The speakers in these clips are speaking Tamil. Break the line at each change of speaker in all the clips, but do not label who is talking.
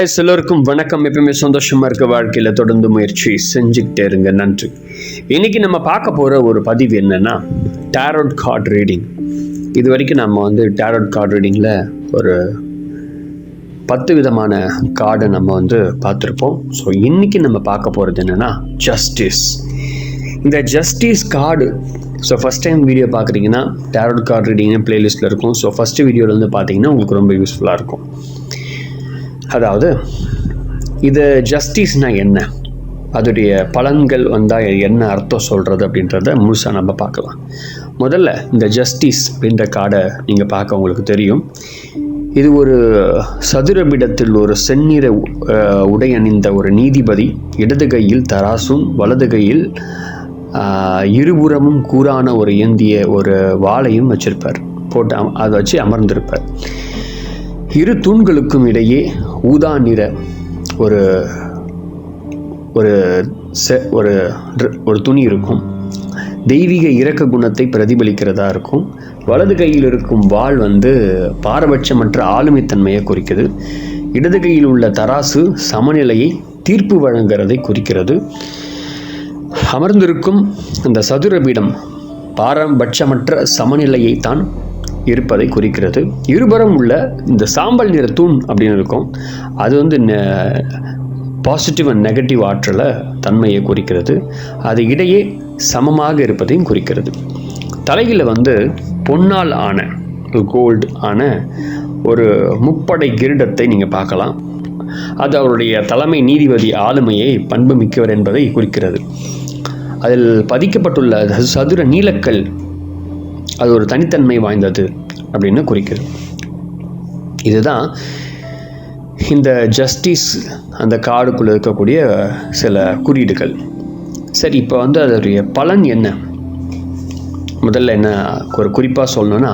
எல்லோருக்கும் வணக்கம். எப்பவுமே சந்தோஷமா இருக்க வாழ்க்கையில தொடர்ந்து முயற்சி செஞ்சுக்கிட்டே இருங்க. நன்றி. இன்னைக்கு நம்ம பார்க்க போற ஒரு பதிவு என்னன்னா, டாரோட் கார்டு ரீடிங். இது வரைக்கும் நம்ம டாரோட் கார்டு ரீடிங்ல ஒரு 10 விதமான கார்டை நம்ம பார்த்துருப்போம். ஸோ இன்னைக்கு நம்ம பார்க்க போறது என்னன்னா, ஜஸ்டிஸ். இந்த justice card, so first time video பார்க்குறீங்கன்னா டாரோட் கார்டு ரீடிங்னு பிளேலிஸ்ட்டில் இருக்கும். ஸோ ஃபஸ்ட்டு வீடியோவில் பார்த்தீங்கன்னா உங்களுக்கு ரொம்ப யூஸ்ஃபுல்லாக இருக்கும். அதாவது இது ஜஸ்டிஸ்னால் என்ன, அதோடைய பலன்கள் வந்தால் என்ன அர்த்தம் சொல்கிறது அப்படின்றத முழுசாக நம்ம பார்க்கலாம். முதல்ல இந்த ஜஸ்டிஸ் அப்படின்ற கார்டை நீங்கள் பார்க்க உங்களுக்கு தெரியும். இது ஒரு சதுரபிடத்தில் ஒரு செந்நிற உடை அணிந்த ஒரு நீதிபதி, இடது கையில் தராசும் வலது கையில் இருபுறமும் கூரான ஒரு ஏந்திய ஒரு வாளையும் வச்சிருப்பார். போட்டு அதை வச்சு அமர்ந்திருப்பார். இரு தூண்களுக்கும் இடையே ஊதா நிற ஒரு ஒரு ஒரு துணி இருக்கும். தெய்வீக இரக்க குணத்தை பிரதிபலிக்கிறதா இருக்கும். வலது கையில் இருக்கும் வாள் பாரபட்சமற்ற ஆளுமைத்தன்மையை குறிக்குது. இடது கையில் உள்ள தராசு சமநிலையை தீர்ப்பு வழங்குறதை குறிக்கிறது. அமர்ந்திருக்கும் இந்த சதுரபீடம் பாரபட்சமற்ற சமநிலையை தான் இருப்பதை குறிக்கிறது. இருபுறம் உள்ள இந்த சாம்பல் நிற தூண் அப்படின்னு இருக்கும். அது பாசிட்டிவ் அண்ட் நெகட்டிவ் ஆற்றலை தன்மையை குறிக்கிறது. அது இடையே சமமாக இருப்பதையும் குறிக்கிறது. தலையில் பொன்னால் ஆன கோல்டு ஆன ஒரு முப்படை கிரீடத்தை நீங்கள் பார்க்கலாம். அது அவருடைய தலைமை நீதிபதி ஆளுமையை பண்பு மிக்கவர் என்பதை குறிக்கிறது. அதில் பதிக்கப்பட்டுள்ள சதுர நீலக்கல் அது ஒரு தனித்தன்மை வாய்ந்தது அப்படின்னு குறிக்கிறது. இதுதான் இந்த ஜஸ்டிஸ் அந்த கார்டுக்குள்ளே இருக்கக்கூடிய சில குறியீடுகள். சரி, இப்போ அதோடைய பலன் என்ன? முதல்ல என்ன ஒரு குறிப்பாக சொல்லணும்னா,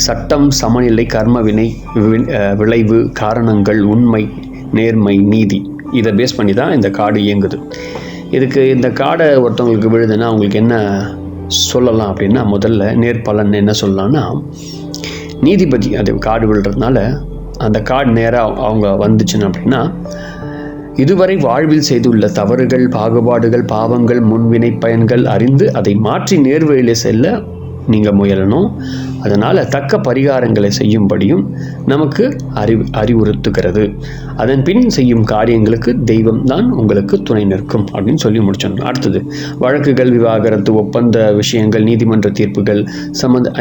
சட்டம், சமநிலை, கர்ம வினை, விளைவு, காரணங்கள், உண்மை, நேர்மை, நீதி, இதை பேஸ் பண்ணி தான் இந்த கார்டு இயங்குது. இதுக்கு இந்த கார்டை ஒருத்தவங்களுக்கு விழுதுன்னா அவங்களுக்கு என்ன சொல்லலாம் அப்படின்னா, முதல்ல நேர்பலன் என்ன சொல்லலாம்னா, நீதிபதி அது கார்டு விழுறதுனால அந்த கார்டு நேராக அவங்க வந்துச்சுன்னு அப்படின்னா, இதுவரை வாழ்வில் செய்துள்ள தவறுகள், பாகுபாடுகள், பாவங்கள், முன்வினை பயன்கள் அறிந்து அதை மாற்றி நேர்வழியிலே செல்ல நீங்கள் முயலணும். அதனால் தக்க பரிகாரங்களை செய்யும்படியும் நமக்கு அறிவுறுத்துகிறது. அதன் பின் செய்யும் காரியங்களுக்கு தெய்வம் தான் உங்களுக்கு துணை நிற்கும் அப்படின்னு சொல்லி முடிச்சிடணும். அடுத்தது வழக்குகள், விவாகரத்து, ஒப்பந்த விஷயங்கள், நீதிமன்ற தீர்ப்புகள்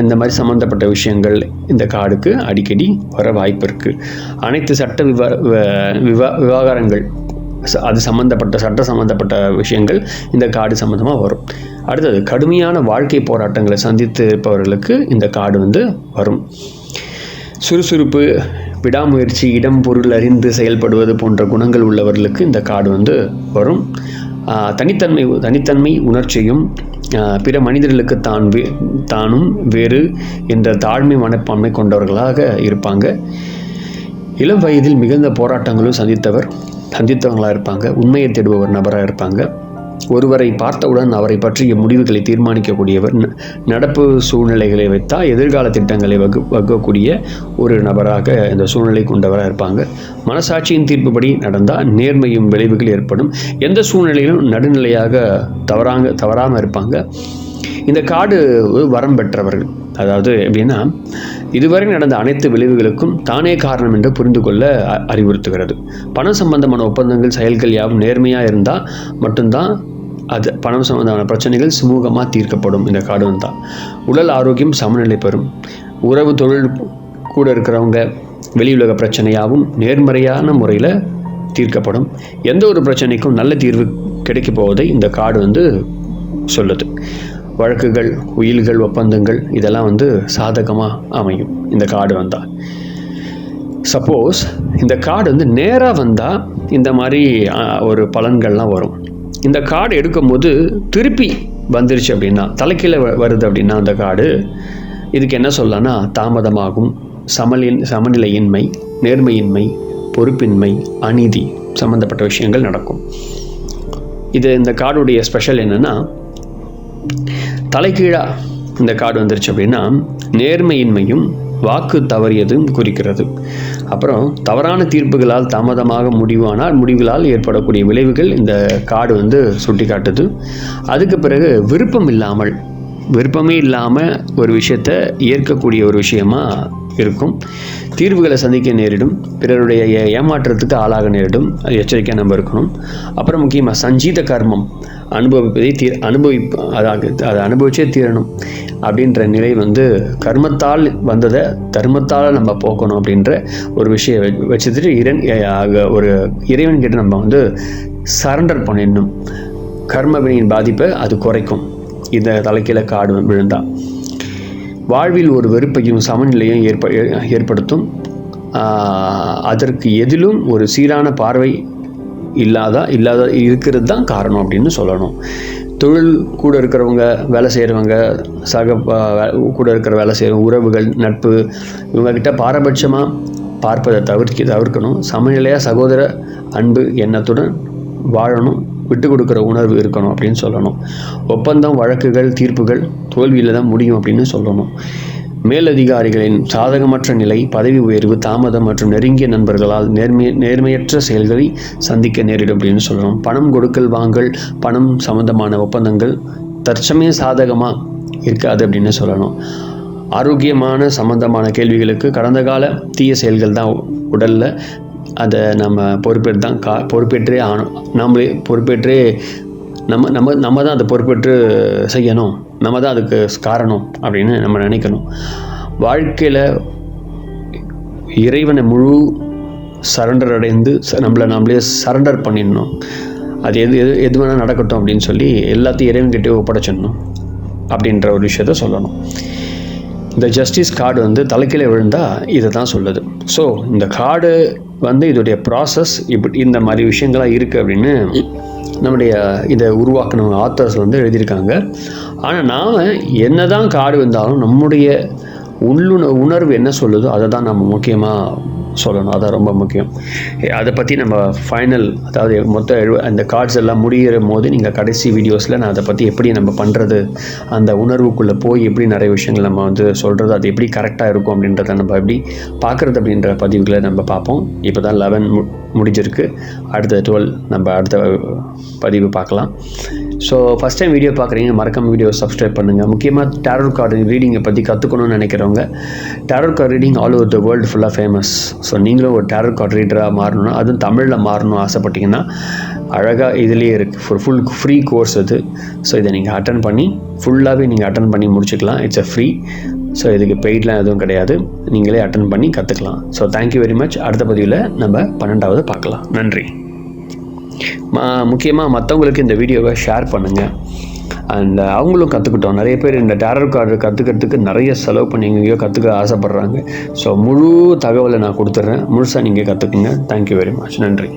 இந்த மாதிரி சம்மந்தப்பட்ட விஷயங்கள் இந்த கார்டுக்கு அடிக்கடி வர வாய்ப்பு இருக்குது. அனைத்து சட்ட விவகாரங்கள் அது சட்ட சம்மந்தப்பட்ட விஷயங்கள் இந்த கார்டு சம்மந்தமாக வரும். அடுத்தது கடுமையான வாழ்க்கை போராட்டங்களை சந்தித்து இருப்பவர்களுக்கு இந்த கார்டு வரும். சுறுசுறுப்பு, விடாமுயற்சி, இடம் பொருள் அறிந்து செயல்படுவது போன்ற குணங்கள் உள்ளவர்களுக்கு இந்த கார்டு வரும். தனித்தன்மை உணர்ச்சியும் பிற மனிதர்களுக்கு தானும் வேறு என்ற தாழ்மை மனப்பான்மை கொண்டவர்களாக இருப்பாங்க. இளம் வயதில் மிகுந்த போராட்டங்களும் சந்தித்தவங்களாக இருப்பாங்க. உண்மையை தேடுபவர் நபராக இருப்பாங்க. ஒருவரை பார்த்தவுடன் அவரை பற்றிய முடிவுகளை தீர்மானிக்கக்கூடியவர். நடப்பு சூழ்நிலைகளை வைத்தால் எதிர்கால திட்டங்களை வகுக்கக்கூடிய ஒரு நபராக இந்த சூழ்நிலை கொண்டவராக இருப்பாங்க. மனசாட்சியின் தீர்ப்புப்படி நடந்தால் நேர்மையும் விளைவுகள் ஏற்படும். எந்த சூழ்நிலையிலும் நடுநிலையாக தவறாமல் இருப்பாங்க. இந்த கார்டு வரம் பெற்றவர்கள். அதாவது எப்படின்னா, இதுவரை நடந்த அனைத்து விளைவுகளுக்கும் தானே காரணம் என்று புரிந்து கொள்ள அறிவுறுத்துகிறது. பணம் சம்பந்தமான ஒப்பந்தங்கள், செயல்கள் யாவும் நேர்மையாக இருந்தால் மட்டும்தான் அது பணம் சம்பந்தமான பிரச்சனைகள் சுமூகமாக தீர்க்கப்படும். இந்த கார்டு வந்தால் உடல் ஆரோக்கியம் சமநிலை பெறும். உறவு, தொழில் கூட இருக்கிறவங்க வெளியுலக பிரச்சனையாகவும் நேர்மறையான முறையில் தீர்க்கப்படும். எந்த ஒரு பிரச்சனைக்கும் நல்ல தீர்வு கிடைக்க போவதை இந்த கார்டு சொல்லுது. வழக்குகள், உயில்கள், ஒப்பந்தங்கள் இதெல்லாம் சாதகமாக அமையும் இந்த கார்டு வந்தால். சப்போஸ் இந்த கார்டு நேராக வந்தால் இந்த மாதிரி ஒரு பலன்கள்லாம் வரும். இந்த கார்டு எடுக்கும்போது திருப்பி வந்துருச்சு அப்படின்னா, தலைக்கீழே வருது அப்படின்னா அந்த கார்டு இதுக்கு என்ன சொல்லலாம்னா, தாமதமாகும், சமநிலையின்மை, நேர்மையின்மை, பொறுப்பின்மை, அநீதி சம்மந்தப்பட்ட விஷயங்கள் நடக்கும். இந்த கார்டுடைய ஸ்பெஷல் என்னென்னா, தலைகீழாக இந்த கார்டு வந்துருச்சு அப்படின்னா நேர்மையின்மையும் வாக்கு தவறியதும் குறிக்கிறது. அப்புறம் தவறான தீர்ப்புகளால் தாமதமாக முடிவுகளால் ஏற்படக்கூடிய விளைவுகள் இந்த கார்டு வந்து சுட்டி காட்டுது. அதுக்கு பிறகு விருப்பமே இல்லாமல் ஒரு விஷயத்தை ஏற்கக்கூடிய ஒரு விஷயமா இருக்கும். தீர்வுகளை சந்திக்க நேரிடும், பிறருடைய ஏமாற்றத்துக்கு ஆளாக நேரிடும், அது எச்சரிக்கையாக நம்ம இருக்கணும். அப்புறம் முக்கியமாக சஞ்சீத கர்மம் அதை அனுபவிச்சே தீரணும் அப்படின்ற நிலை வந்து கர்மத்தால் வந்ததை தர்மத்தால் நம்ம போக்கணும் அப்படின்ற ஒரு விஷயம் வச்சுட்டு ஒரு இறைவன்கிட்ட நம்ம வந்து சரண்டர் பண்ணிடணும். கர்மவினையின் பாதிப்பை அது குறைக்கும் இந்த தலைக்கீழ காடு விழுந்தா. வாழ்வில் ஒரு வெறுப்பையும் சமநிலையும் ஏற்படுத்தும். அதற்கு எதிலும் ஒரு சீரான பார்வை இல்லாத இருக்கிறது தான் காரணம் அப்படின்னு சொல்லணும். தொழில் கூட இருக்கிறவங்க, வேலை செய்கிறவங்க, கூட இருக்கிற வேலை செய்கிற உறவுகள், நட்பு, இவங்ககிட்ட பாரபட்சமாக பார்ப்பதை தவிர்க்கணும். சமநிலையாக சகோதர அன்பு எண்ணத்துடன் வாழணும், விட்டு கொடுக்குற உணர்வு இருக்கணும் அப்படின்னு சொல்லணும். ஒப்பந்தம், வழக்குகள், தீர்ப்புகள் தோல்வியில் தான் முடியும் அப்படின்னு சொல்லணும். மேலதிகாரிகளின் சாதகமற்ற நிலை, பதவி உயர்வு தாமதம் மற்றும் நெருங்கிய நண்பர்களால் நேர்மையற்ற செயல்களை சந்திக்க நேரிடும் அப்படின்னு சொல்லணும். பணம் கொடுக்கல் வாங்கல், பணம் சம்பந்தமான ஒப்பந்தங்கள் தற்சமய சாதகமாக இருக்காது அப்படின்னு சொல்லணும். ஆரோக்கியமான சம்பந்தமான கேள்விகளுக்கு கடந்த கால தீய செயல்கள் தான் உடலில், அதை நம்ம பொறுப்பேற்றே ஆகணும். நம்ம தான் அதை பொறுப்பேற்று செய்யணும், நம்ம தான் அதுக்கு காரணம் அப்படின்னு நம்ம நினைக்கணும். வாழ்க்கையில் இறைவனை முழு சரண்டர் அடைந்து நம்மளே சரண்டர் பண்ணிடணும். அது எது வேணால் நடக்கட்டும் அப்படின்னு சொல்லி எல்லாத்தையும் இறைவன்கிட்டே ஒப்படைச்சிடணும் அப்படின்ற ஒரு விஷயத்த சொல்லணும். இந்த ஜஸ்டிஸ் கார்டு வந்து தலைக்கீழே விழுந்தால் இதை தான் சொல்லுது. ஸோ இந்த கார்டு வந்து இதோடைய ப்ராசஸ் இந்த மாதிரி விஷயங்களாக இருக்குது அப்படின்னு நம்முடைய இதை உருவாக்கின ஆத்தர்ஸ் வந்து எழுதியிருக்காங்க. ஆனால் நாம் என்ன தான் கார்டு வந்தாலும் நம்முடைய உணர்வு என்ன சொல்லுதோ அதை தான் நம்ம முக்கியமாக சொல்லணும். அதான் ரொம்ப முக்கியம். அதை பற்றி நம்ம ஃபைனல், அதாவது அந்த கார்ட்ஸ் எல்லாம் முடிகிற போது நீங்கள் கடைசி வீடியோஸில் நான் அதை பற்றி எப்படி நம்ம பண்ணுறது, அந்த உணர்வுக்குள்ளே போய் எப்படி நிறைய விஷயங்கள் நம்ம வந்து சொல்கிறது, அது எப்படி கரெக்டாக இருக்கும் அப்படின்றத நம்ம எப்படி பார்க்குறது அப்படின்ற பதிவுகளை நம்ம பார்ப்போம். இப்போ தான் 11 முடிஞ்சிருக்கு. அடுத்த 12 நம்ம அடுத்த பதிவு பார்க்கலாம். ஸோ ஃபஸ்ட் டைம் வீடியோ பார்க்குறீங்க, மறக்காம வீடியோ சப்ஸ்கிரைப் பண்ணுங்கள். முக்கியமாக டேரோ கார்டு ரீடிங்கை பற்றி கற்றுக்கணும்னு நினைக்கிறவங்க, tarot card reading all over the world ஃபுல்லாக ஃபேமஸ். ஸோ நீங்களும் ஒரு டேரோ கார்டு ரீடராக மாறணும், அதுவும் தமிழில் மாறணும் ஆசைப்பட்டீங்கன்னா அழகாக இதுலேயே இருக்குது, ஃபுல் ஃப்ரீ கோர்ஸ் அது. ஸோ இதை நீங்கள் அட்டன் பண்ணி முடிச்சுக்கலாம். It's a free. ஸோ இதுக்கு பெய்ட்லாம் எதுவும் கிடையாது, நீங்களே அட்டன் பண்ணி கற்றுக்கலாம். So thank you very much. அடுத்த பதிவில் நம்ம 12வது பார்க்கலாம். நன்றி. முக்கியமாக மற்றவங்களுக்கு இந்த வீடியோவை ஷேர் பண்ணுங்கள், அண்ட் அவங்களும் கற்றுக்கிட்டோம். நிறைய பேர் இந்த டேரோ கார்டு கற்றுக்கிறதுக்கு நிறைய செலவு பண்ணி எங்கேயோ கற்றுக்க ஆசைப்பட்றாங்க. ஸோ முழு தகவலை நான் கொடுத்துட்றேன், முழுசாக நீங்கள் கற்றுக்குங்க. Thank you very much. நன்றி.